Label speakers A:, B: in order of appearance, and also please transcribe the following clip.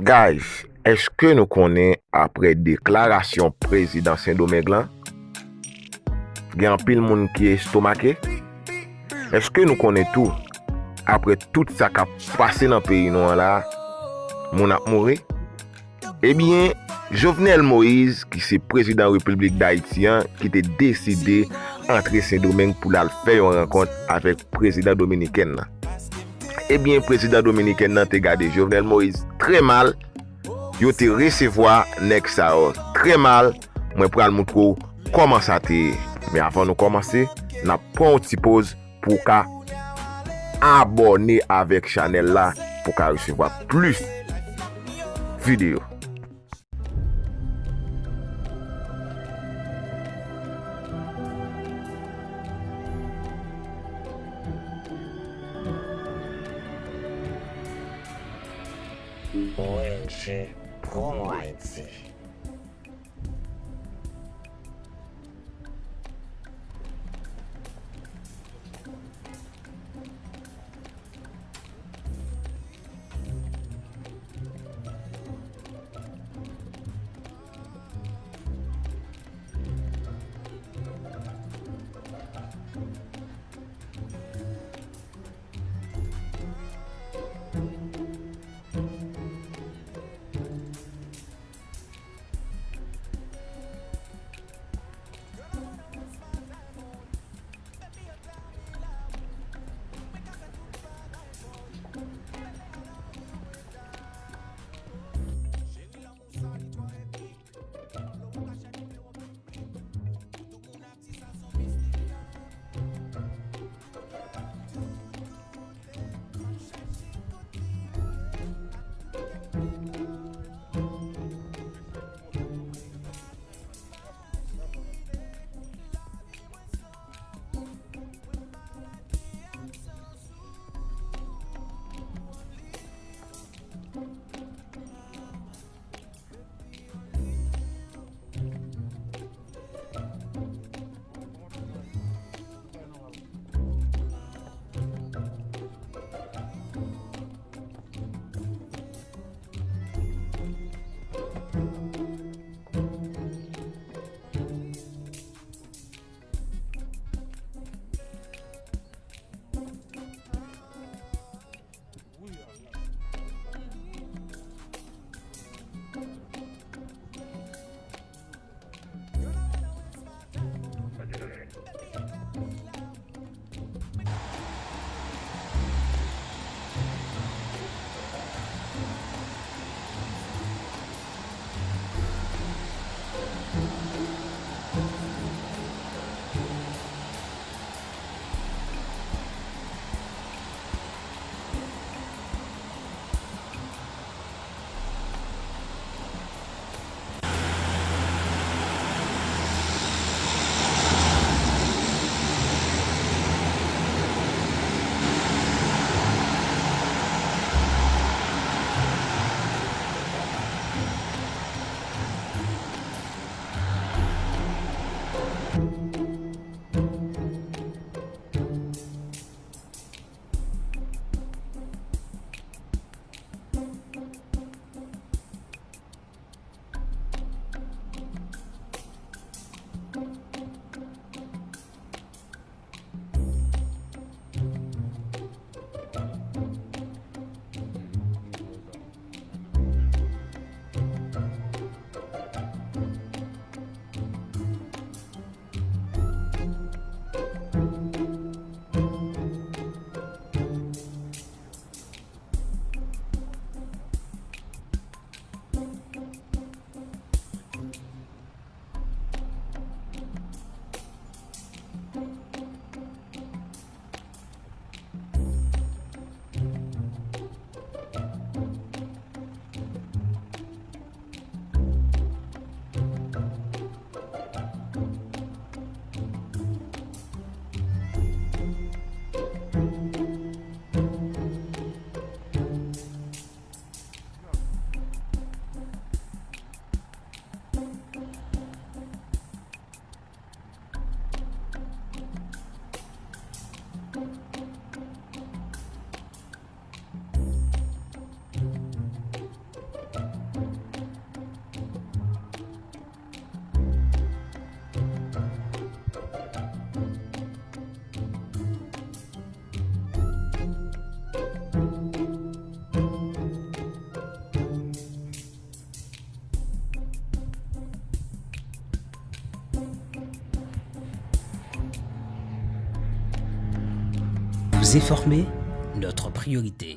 A: Guys, est-ce que nous connaissons après déclaration président Saint-Domingue là, il y a un pile monde qui est estomaqué? Est-ce que nous connaissons tout après tout ça qui a passé dans le pays nous là, mon a mouru? Eh bien, Jovenel Moïse, qui est président de la République d'Haïti, qui était décidé d'entrer Saint-Domingue pour la faire une rencontre avec le président dominicain. Eh bien, le président dominicain a gardé Jovenel Moïse très mal. Il a recevoir nek ça très mal. Moi, pour le montrer comment ça t'est. Mais avant de commencer, on prend une petite pause pour abonner avec Chanel là pour recevoir plus de vidéos.
B: ONG Promo Haïti.
C: Vous informer, notre priorité.